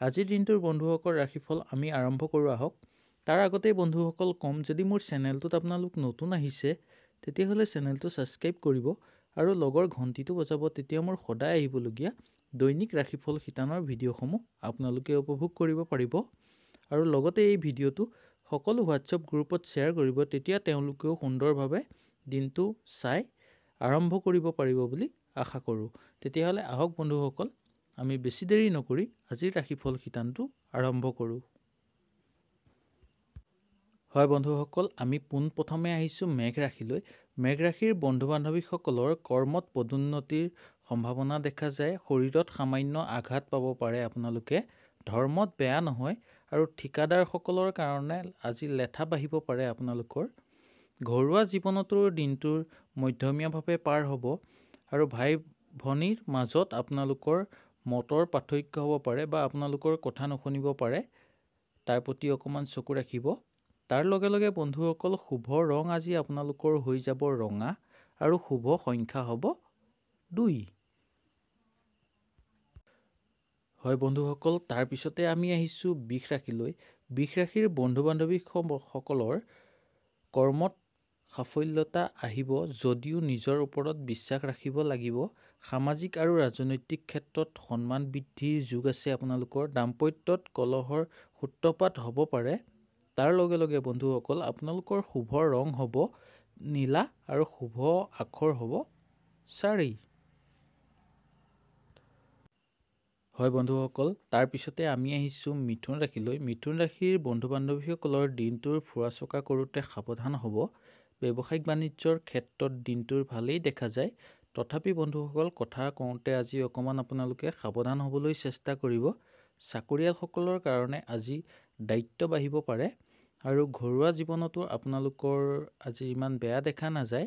আজিৰ দিনটোৰ বন্ধুসকল ৰাশিফল আমি আৰম্ভ কৰোঁ আহক। তাৰ আগতেই বন্ধুসকল কম, যদি মোৰ চেনেলটোত আপোনালোক নতুন আহিছে তেতিয়াহ'লে চেনেলটো ছাবস্ক্ৰাইব কৰিব আৰু লগৰ ঘণ্টিটো বজাব। তেতিয়া মোৰ সদায় আহিবলগীয়া দৈনিক ৰাশিফল শিতানৰ ভিডিঅ'সমূহ আপোনালোকে উপভোগ কৰিব পাৰিব। আৰু লগতে এই ভিডিঅ'টো সকলো হোৱাটছআপ গ্ৰুপত শ্বেয়াৰ কৰিব, তেতিয়া তেওঁলোকেও সুন্দৰভাৱে দিনটো চাই আৰম্ভ কৰিব পাৰিব বুলি আশা কৰোঁ। তেতিয়াহ'লে আহক বন্ধুসকল, আমি বেছি দেৰি নকৰি আজিৰ ৰাশিফল শিতানটো আৰম্ভ কৰোঁ। হয় বন্ধুসকল, আমি পোনপ্ৰথমে আহিছোঁ মেঘ ৰাশিলৈ। মেঘ ৰাশিৰ বন্ধু বান্ধৱীসকলৰ কৰ্মত পদোন্নতিৰ সম্ভাৱনা দেখা যায়। শৰীৰত সামান্য আঘাত পাব পাৰে আপোনালোকে। ধৰ্মত বেয়া নহয় আৰু ঠিকাদাৰসকলৰ কাৰণে আজি লেঠা বাঢ়িব পাৰে আপোনালোকৰ। ঘৰুৱা জীৱনতো দিনটোৰ মধ্যমীয়াভাৱে পাৰ হ'ব আৰু ভাই ভনীৰ মাজত আপোনালোকৰ মতৰ পাৰ্থক্য হ'ব পাৰে বা আপোনালোকৰ কথা নুশুনিব পাৰে, তাৰ প্ৰতি অকণমান চকু ৰাখিব। তাৰ লগে লগে বন্ধুসকল, শুভ ৰং আজি আপোনালোকৰ হৈ যাব ৰঙা আৰু শুভ সংখ্যা হ'ব 2। হয় বন্ধুসকল, তাৰপিছতে আমি আহিছোঁ বৃষ ৰাশিলৈ। বৃষ ৰাশিৰ বন্ধু বান্ধৱীসকলৰ কৰ্মত সাফল্যতা আহিব, যদিও নিজৰ ওপৰত বিশ্বাস ৰাখিব লাগিব। সামাজিক আৰু ৰাজনৈতিক ক্ষেত্ৰত সন্মান বৃদ্ধিৰ যোগ আছে আপোনালোকৰ। দাম্পত্যত কলহৰ সূত্ৰপাত হ'ব পাৰে। তাৰ লগে লগে বন্ধুসকল, আপোনালোকৰ শুভ ৰং হ'ব নীলা আৰু শুভ আখৰ হ'ব 4। হয় বন্ধুসকল, তাৰপিছতে আমি আহিছোঁ মিথুন ৰাশিলৈ। মিথুন ৰাশিৰ বন্ধু বান্ধৱীসকলৰ দিনটোৰ ফুৰা চকা কৰোঁতে সাৱধান হ'ব। ব্যৱসায়িক বাণিজ্যৰ ক্ষেত্ৰত দিনটোৰ ভালেই দেখা যায়। তথাপি বন্ধুসকল, কথা কওঁতে আজি অকণমান আপোনালোকে সাৱধান হ'বলৈ চেষ্টা কৰিব। চাকৰিয়ালসকলৰ কাৰণে আজি দায়িত্ব বাঢ়িব পাৰে আৰু ঘৰুৱা জীৱনতো আপোনালোকৰ আজি ইমান বেয়া দেখা নাযায়।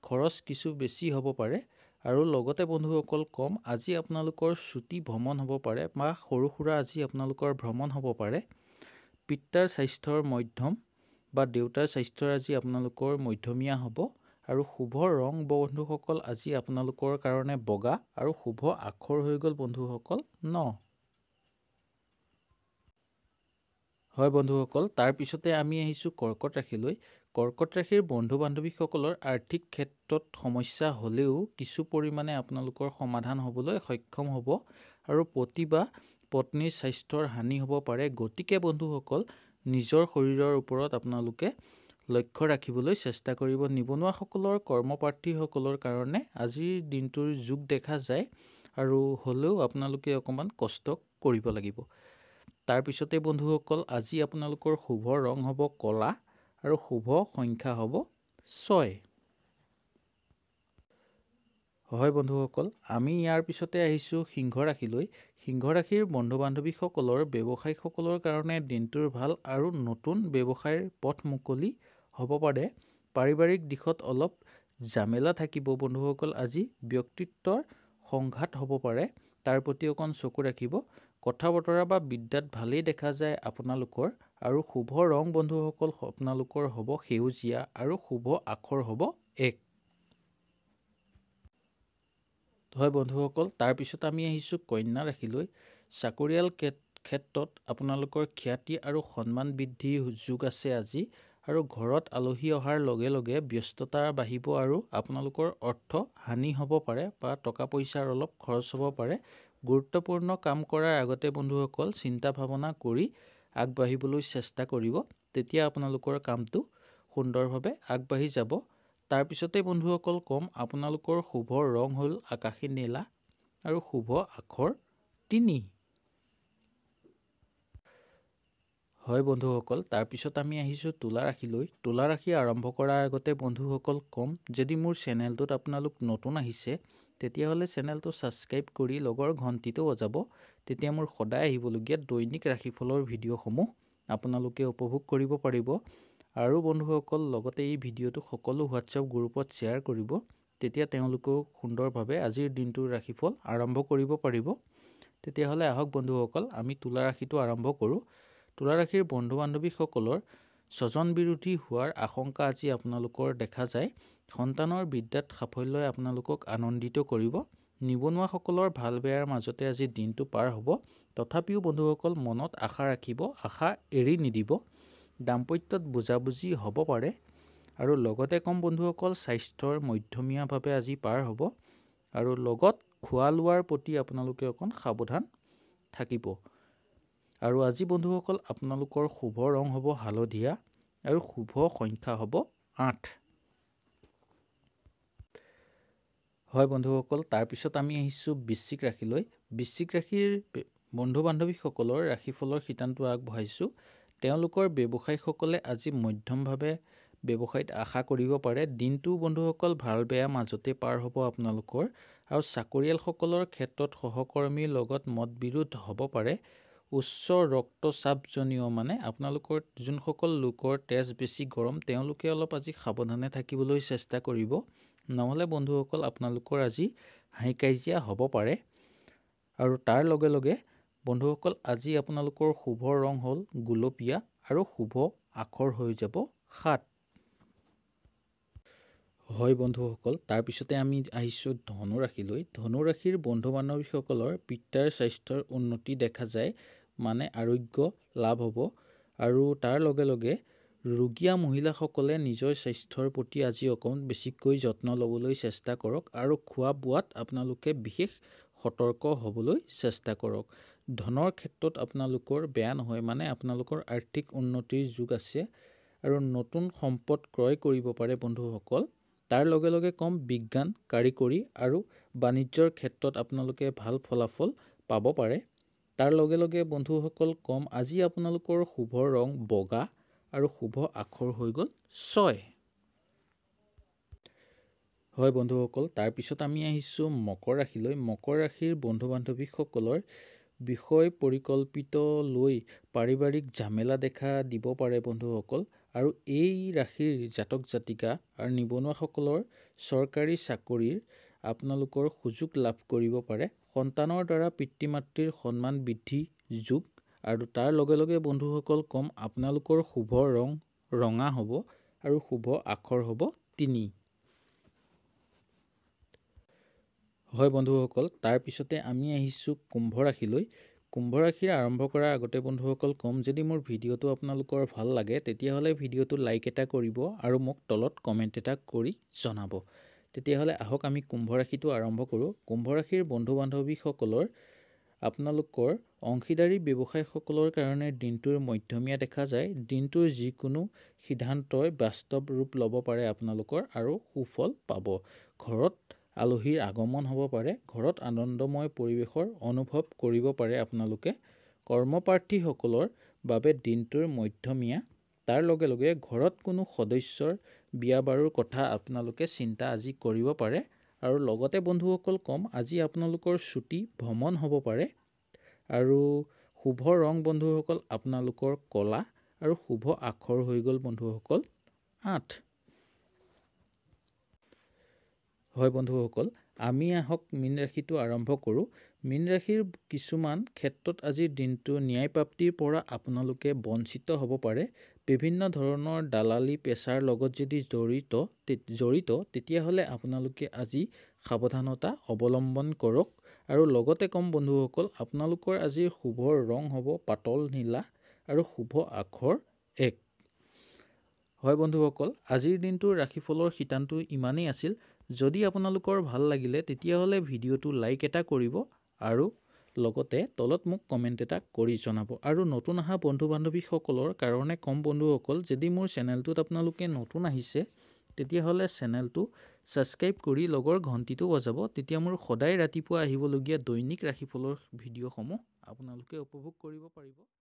খৰচ কিছু বেছি হ'ব পাৰে। আৰু লগতে বন্ধুসকল কম, আজি আপোনালোকৰ ছুটি ভ্ৰমণ হ'ব পাৰে বা সৰু সুৰা আজি আপোনালোকৰ ভ্ৰমণ হ'ব পাৰে। পিতাৰ স্বাস্থ্যৰ মধ্যম বা দেউতাৰ স্বাস্থ্যৰ আজি আপোনালোকৰ মধ্যমীয়া হ'ব। আৰু শুভ ৰং বন্ধুসকল আজি আপোনালোকৰ কাৰণে বগা আৰু শুভ আখৰ হৈ গ'ল বন্ধুসকল 9। হয় বন্ধুসকল, তাৰপিছতে আমি আহিছোঁ কৰ্কট ৰাশিলৈ। কৰ্কট ৰাশিৰ বন্ধু বান্ধৱীসকলৰ আৰ্থিক ক্ষেত্ৰত সমস্যা হ'লেও কিছু পৰিমাণে আপোনালোকৰ সমাধান হ'বলৈ সক্ষম হ'ব আৰু পতি বা পত্নীৰ স্বাস্থ্যৰ হানি হ'ব পাৰে। গতিকে বন্ধুসকল, নিজৰ শৰীৰৰ ওপৰত আপোনালোকে লক্ষ্য ৰাখিবলৈ চেষ্টা কৰিব। নিবনুৱাসকলৰ কৰ্মপ্ৰাৰ্থীসকলৰ কাৰণে আজিৰ দিনটোৰ যোগ দেখা যায় আৰু হ'লেও আপোনালোকে অকণমান কষ্ট কৰিব লাগিব। তাৰপিছতে বন্ধুসকল, আজি আপোনালোকৰ শুভ ৰং হ'ব ক'লা আৰু শুভ সংখ্যা হ'ব 6। হয় বন্ধুসকল, আমি ইয়াৰ পিছতে আহিছোঁ সিংহ ৰাশিলৈ। সিংহ ৰাশিৰ বন্ধু বান্ধৱীসকলৰ ব্যৱসায়ীসকলৰ কাৰণে দিনটোৰ ভাল আৰু নতুন ব্যৱসায়ৰ পথ মুকলি হ'ব পাৰে। পাৰিবাৰিক দিশত অলপ জামেলা থাকিব বন্ধুসকল। আজি ব্যক্তিত্বৰ সংঘাত হ'ব পাৰে, তাৰ প্ৰতি অকণ চকু ৰাখিব। কথা বতৰা বা বিদ্যাত ভালেই দেখা যায় আপোনালোকৰ। আৰু শুভ ৰং বন্ধুসকল আপোনালোকৰ হ'ব সেউজীয়া আৰু শুভ আখৰ হ'ব 1। হয় বন্ধুসকল, তাৰপিছত আমি আহিছোঁ কন্যা ৰাশিলৈ। চাকৰিয়াল ক্ষেত্ৰত আপোনালোকৰ খ্যাতি আৰু সন্মান বৃদ্ধিৰ যোগ আছে আজি। আৰু ঘৰত আলহী অহাৰ লগে লগে ব্যস্ততা বাঢ়িব আৰু আপোনালোকৰ অৰ্থ হানি হ'ব পাৰে বা টকা পইচাৰ অলপ খৰচ হ'ব পাৰে। গুৰুত্বপূৰ্ণ কাম কৰাৰ আগতে বন্ধুসকল চিন্তা ভাৱনা কৰি আগবাঢ়িবলৈ চেষ্টা কৰিব, তেতিয়া আপোনালোকৰ কামটো সুন্দৰভাৱে আগবাঢ়ি যাব। তাৰপিছতে বন্ধুসকল কম, আপোনালোকৰ শুভ ৰং হ'ল আকাশী নীলা আৰু শুভ আখৰ 3। হয় বন্ধুসকল, তাৰপিছত আমি আহিছোঁ তুলা ৰাশিলৈ। তুলা ৰাশি আৰম্ভ কৰাৰ আগতে বন্ধুসকল কম, যদি মোৰ চেনেলটোত আপোনালোক নতুন আহিছে তেতিয়াহ'লে চেনেলটো ছাবস্ক্ৰাইব কৰি লগৰ ঘণ্টিটো বজাব। তেতিয়া মোৰ সদায় আহিবলগীয়া দৈনিক ৰাশিফলৰ ভিডিঅ'সমূহ আপোনালোকে উপভোগ কৰিব পাৰিব। আৰু বন্ধুসকল লগতে এই ভিডিঅ'টো সকলো হোৱাটছআপ গ্ৰুপত শ্বেয়াৰ কৰিব, তেতিয়া তেওঁলোকেও সুন্দৰভাৱে আজিৰ দিনটোৰ ৰাশিফল আৰম্ভ কৰিব পাৰিব। তেতিয়াহ'লে আহক বন্ধুসকল, আমি তুলা ৰাশিটো আৰম্ভ কৰোঁ। তুলা ৰাশিৰ বন্ধু বান্ধৱীসকলৰ স্বজন বিৰোধী হোৱাৰ আশংকা আজি আপোনালোকৰ দেখা যায়। সন্তানৰ বিদ্যাত সাফল্যই আপোনালোকক আনন্দিত কৰিব। নিবনুৱাসকলৰ ভাল বেয়াৰ মাজতে আজি দিনটো পাৰ হ'ব। তথাপিও বন্ধুসকল মনত আশা ৰাখিব, আশা এৰি নিদিব। দাম্পত্যত বুজাবুজি হ'ব পাৰে আৰু লগতে কম বন্ধুসকল স্বাস্থ্যৰ মধ্যমীয়াভাৱে আজি পাৰ হ'ব আৰু লগত খোৱা লোৱাৰ প্ৰতি আপোনালোকে অকণ সাৱধান থাকিব। আৰু আজি বন্ধুসকল আপোনালোকৰ শুভ ৰং হ'ব হালধীয়া আৰু শুভ সংখ্যা হ'ব 8। হয় বন্ধুসকল, তাৰপিছত আমি আহিছোঁ বৃশ্চিক ৰাশিলৈ। বৃশ্চিক ৰাশিৰ বন্ধু বান্ধৱীসকলৰ ৰাশিফলৰ শিতানটো আগবঢ়াইছোঁ। তেওঁলোকৰ ব্যৱসায়ীসকলে আজি মধ্যমভাৱে ব্যৱসায়ত আশা কৰিব পাৰে। দিনটো বন্ধুসকল ভাল বেয়া মাজতে পাৰ হ'ব আপোনালোকৰ। আৰু চাকৰিয়ালসকলৰ ক্ষেত্ৰত সহকৰ্মীৰ লগত মতবিৰোধ হ'ব পাৰে। উচ্চ ৰক্তচাপজনীয় মানে আপোনালোকৰ যোনসকল লোকৰ তেজ বেছি গৰম তেওঁলোকে অলপ আজি সাৱধানে থাকিবলৈ চেষ্টা কৰিব। নহ'লে বন্ধুসকল আপোনালোকৰ আজি হাই কাজিয়া হ'ব পাৰে। আৰু তাৰ লগে লগে বন্ধুসকল আজি আপোনালোকৰ শুভ ৰং হ'ল গুলপীয়া আৰু শুভ আখৰ হৈ যাব 7। হয় বন্ধুসকল, তাৰপিছতে আমি আহিছোঁ ধনু ৰাশিলৈ। ধনু ৰাশিৰ বন্ধু বান্ধৱীসকলৰ পিতাৰ স্বাস্থ্যৰ উন্নতি দেখা যায়, মানে আৰোগ্য লাভ হ'ব। আৰু তাৰ লগে লগে ৰোগীয়া মহিলাসকলে নিজৰ স্বাস্থ্যৰ প্ৰতি আজি অকণ বেছিকৈ যত্ন ল'বলৈ চেষ্টা কৰক আৰু খোৱা বোৱাত আপোনালোকে বিশেষ সতৰ্ক হ'বলৈ চেষ্টা কৰক। ধনৰ ক্ষেত্ৰত আপোনালোকৰ বেয়া নহয়, মানে আপোনালোকৰ আৰ্থিক উন্নতিৰ যোগ আছে আৰু নতুন সম্পদ ক্ৰয় কৰিব পাৰে বন্ধুসকল। তাৰ লগে লগে কম বিজ্ঞান, কাৰিকৰী আৰু বাণিজ্যৰ ক্ষেত্ৰত আপোনালোকে ভাল ফলাফল পাব পাৰে। তাৰ লগে লগে বন্ধুসকল কম আজি আপোনালোকৰ শুভ ৰং বগা আৰু শুভ আখৰ হৈ গ'ল 6। হয় বন্ধুসকল, তাৰপিছত আমি আহিছোঁ মকৰ ৰাশিলৈ। মকৰ ৰাশিৰ বন্ধু বান্ধৱীসকলৰ বিষয় পৰিকল্পিত লৈ পাৰিবাৰিক ঝামেলা দেখা দিব পাৰে বন্ধুসকল। আৰু এই ৰাশিৰ জাতক জাতিকা আৰু নিবনুৱাসকলৰ চৰকাৰী চাকৰিৰ আপোনালোকৰ সুযোগ লাভ কৰিব পাৰে। সন্তানৰ দ্বাৰা পিতৃ মাতৃৰ সন্মান বৃদ্ধি যোগ। আৰু তাৰ লগে লগে বন্ধুসকল কম আপোনালোকৰ শুভ ৰং ৰঙা হ'ব আৰু শুভ আখৰ হ'ব 3। হয় বন্ধুসকল, তাৰপিছতে আমি আহিছোঁ কুম্ভ ৰাশিলৈ। কুম্ভ ৰাশিৰ আৰম্ভ কৰাৰ আগতে বন্ধুসকল কম যদি মোৰ ভিডিঅ'টো আপোনালোকৰ ভাল লাগে তেতিয়াহ'লে ভিডিঅ'টো লাইক এটা কৰিব আৰু মোক তলত কমেণ্ট এটা কৰি জনাব। তেতিয়াহ'লে আহক আমি কুম্ভ ৰাশিটো আৰম্ভ কৰোঁ। কুম্ভ ৰাশিৰ বন্ধু বান্ধৱীসকলৰ আপোনালোকৰ অংশীদাৰী ব্যৱসায়ীসকলৰ কাৰণে দিনটোৰ মধ্যমীয়া দেখা যায়। দিনটোৰ যিকোনো সিদ্ধান্তই বাস্তৱ ৰূপ ল'ব পাৰে আপোনালোকৰ আৰু সুফল পাব। ঘৰত আলহীৰ আগমন হ'ব পাৰে। ঘৰত আনন্দময় পৰিৱেশৰ অনুভৱ কৰিব পাৰে আপোনালোকে। কৰ্মপ্ৰাৰ্থীসকলৰ বাবে দিনটোৰ মধ্যমীয়া। তাৰ লগে লগে ঘৰত কোনো সদস্যৰ বিয়া বাৰুৰ কথা আপোনালোকে চিন্তা আজি কৰিব পাৰে। আৰু লগতে বন্ধুসকল কম আজি আপোনালোকৰ ছুটি ভ্ৰমণ হ'ব পাৰে। আৰু শুভ ৰং বন্ধুসকল আপোনালোকৰ ক'লা আৰু শুভ আখৰ হৈ গ'ল বন্ধুসকল 8। হয় বন্ধুসকল, আমি আহক মীন ৰাশিটো আৰম্ভ কৰোঁ। মীন ৰাশিৰ কিছুমান ক্ষেত্ৰত আজিৰ দিনটো ন্যায় প্ৰাপ্তিৰ পৰা আপোনালোকে বঞ্চিত হ'ব পাৰে। বিভিন্ন ধৰণৰ দালালি পেচাৰ লগত যদি জড়িত তেতিয়াহ'লে আপোনালোকে আজি সাৱধানতা অৱলম্বন কৰক। আৰু লগতে কম বন্ধুসকল আপোনালোকৰ আজিৰ শুভ ৰং হ'ব পাতল নীলা আৰু শুভ আখৰ 1। হয় বন্ধুসকল, আজিৰ দিনটোৰ ৰাশিফলৰ শিতানটো ইমানেই আছিল। যদি আপোনালোকৰ ভাল লাগিলে তেতিয়াহ'লে ভিডিঅ'টো লাইক এটা কৰিব আৰু লগতে তলত মোক কমেণ্ট এটা কৰি জনাব। আৰু নতুন অহা বন্ধু বান্ধৱীসকলৰ কাৰণে কম বন্ধুসকল যদি মোৰ চেনেলটোত আপোনালোকে নতুন আহিছে তেতিয়াহ'লে চেনেলটো ছাবস্ক্ৰাইব কৰি লগৰ ঘণ্টিটো বজাব। তেতিয়া মোৰ সদায় ৰাতিপুৱা আহিবলগীয়া দৈনিক ৰাশিফলৰ ভিডিঅ'সমূহ আপোনালোকে উপভোগ কৰিব পাৰিব।